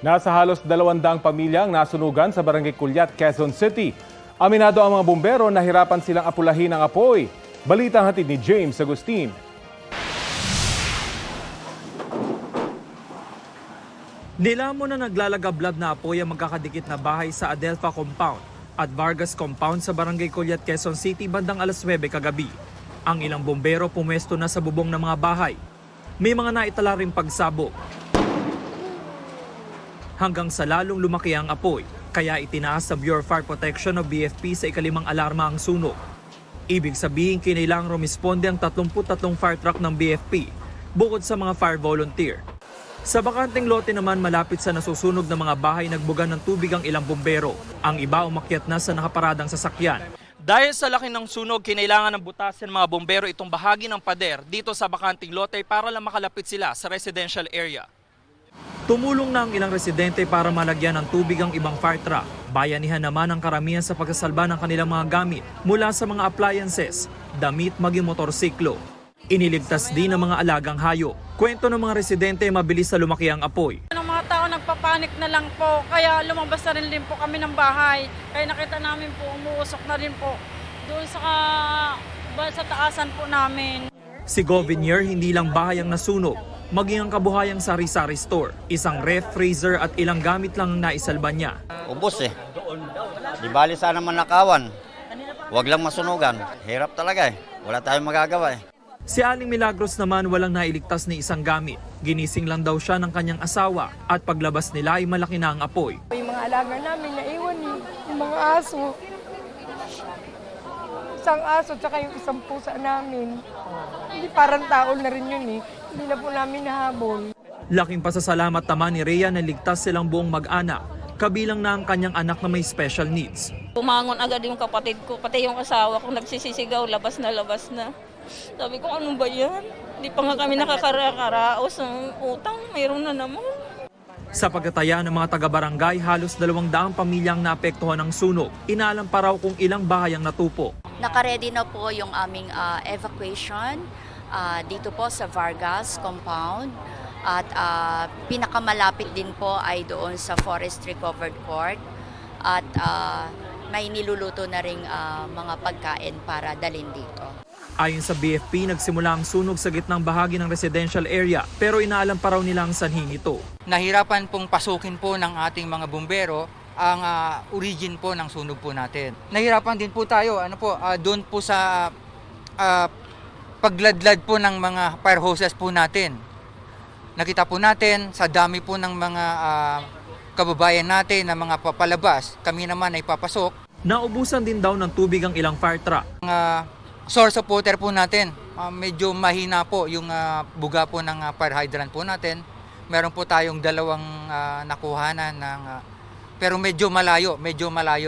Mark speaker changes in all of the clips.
Speaker 1: Nasa halos 200 pamilyang nasunugan sa Barangay Culyat, Quezon City. Aminado ang mga bumbero na hirapan silang apulahin ang apoy. Balitang hatid ni James Agustin.
Speaker 2: Nilamon na naglalagablab na apoy ang magkakadikit na bahay sa Adelpha Compound at Vargas Compound sa Barangay Culyat, Quezon City bandang alas 9 kagabi. Ang ilang bumbero pumwesto na sa bubong ng mga bahay. May mga naitala ring pagsabog. Hanggang sa lalong lumaki ang apoy, kaya itinaas sa Bureau of Fire Protection o BFP sa ikalimang alarma ang sunog. Ibig sabihin kinailangang rumisponde ang 33 fire truck ng BFP bukod sa mga fire volunteer. Sa bakanteng lote naman malapit sa nasusunog na mga bahay nagbugan ng tubig ang ilang bumbero. Ang iba umakyat na sa nakaparadang sasakyan. Dahil sa laki ng sunog, kinailangan ng butasin ng mga bumbero itong bahagi ng pader dito sa bakanteng lote para lang makalapit sila sa residential area. Tumulong na ang ilang residente para malagyan ng tubig ang ibang fire truck. Bayanihan naman ang karamihan sa pagkasalba ng kanilang mga gamit mula sa mga appliances, damit maging motorsiklo. Iniligtas din ang mga alagang hayop. Kwento ng mga residente mabilis sa lumaki ang apoy.
Speaker 3: Ng mga tao nagpapanik na lang po, kaya lumabas na rin po kami ng bahay. Kaya nakita namin po, umuusok na rin po doon sa taasan po namin.
Speaker 2: Si Govinier, hindi lang bahay ang nasunog, maging ang kabuhayang sari-sari store. Isang ref, freezer at ilang gamit lang ang naisalba niya.
Speaker 4: Ubos eh. Di bali sana manakawan. Huwag lang masunugan. Hirap talaga eh. Wala tayong magagawa eh.
Speaker 2: Si Aling Milagros naman walang nailigtas ni isang gamit. Ginising lang daw siya ng kanyang asawa at paglabas nila ay malaki na ang apoy.
Speaker 5: Yung mga alaga namin naiwan eh. Yung mga aso. Isang aso tsaka yung isang pusa namin. Hindi parang tao na rin yun eh. Hindi na po namin nahabol.
Speaker 2: Laking pasasalamat naman ni Rhea na ligtas silang buong mag-anak. Kabilang na ang kanyang anak na may special needs.
Speaker 6: Bumangon agad yung kapatid ko, pati yung asawa ko nagsisisigaw, labas na labas na. Sabi ko, ano ba yan? Hindi pa nga kami nakakaraos ng utang, mayroon na naman.
Speaker 2: Sa pagtataya ng mga taga-barangay, halos 200 pamilyang naapektuhan ng sunog. Inaalam pa raw kung ilang bahay ang natupo.
Speaker 7: Nakaready na po yung aming evacuation dito po sa Vargas Compound. At pinakamalapit din po ay doon sa Forestry Covered Court. At may niluluto na ring mga pagkain para dalhin dito.
Speaker 2: Ayon sa BFP, nagsimula ang sunog sa gitnang bahagi ng residential area pero inaalam pa raw nila ang sanhi nito.
Speaker 8: Nahirapan pong pasukin po ng ating mga bumbero ang origin po ng sunog po natin. Nahirapan din po tayo doon po sa pagladlad po ng mga fire hoses po natin. Nakita po natin sa dami po ng mga kababayan natin na mga papalabas, kami naman ay papasok.
Speaker 2: Naubusan din daw ng tubig ang ilang fire truck.
Speaker 8: Source of water po natin, medyo mahina po yung buga po ng fire hydrant po natin. Meron po tayong dalawang nakuhanan pero medyo malayo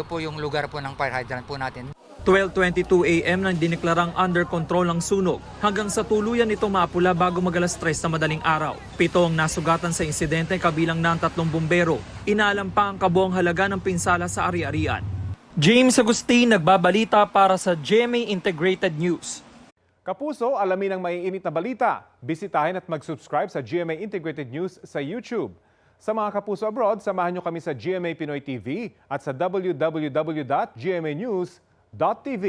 Speaker 8: po yung lugar po ng fire hydrant po natin.
Speaker 2: 12:22 AM nang dineklarang under control ang sunog hanggang sa tuluyan ito mapula bago mag-alas 3 na madaling araw. 7 ang nasugatan sa insidente kabilang ng 3 bumbero. Inaalam pa ang kabuang halaga ng pinsala sa ari-arian. James Agustin nagbabalita para sa GMA Integrated News.
Speaker 1: Kapuso, alamin ang maiinit na balita. Bisitahin at mag-subscribe sa GMA Integrated News sa YouTube. Sa mga kapuso abroad, samahan nyo kami sa GMA Pinoy TV at sa www.gmanews.tv.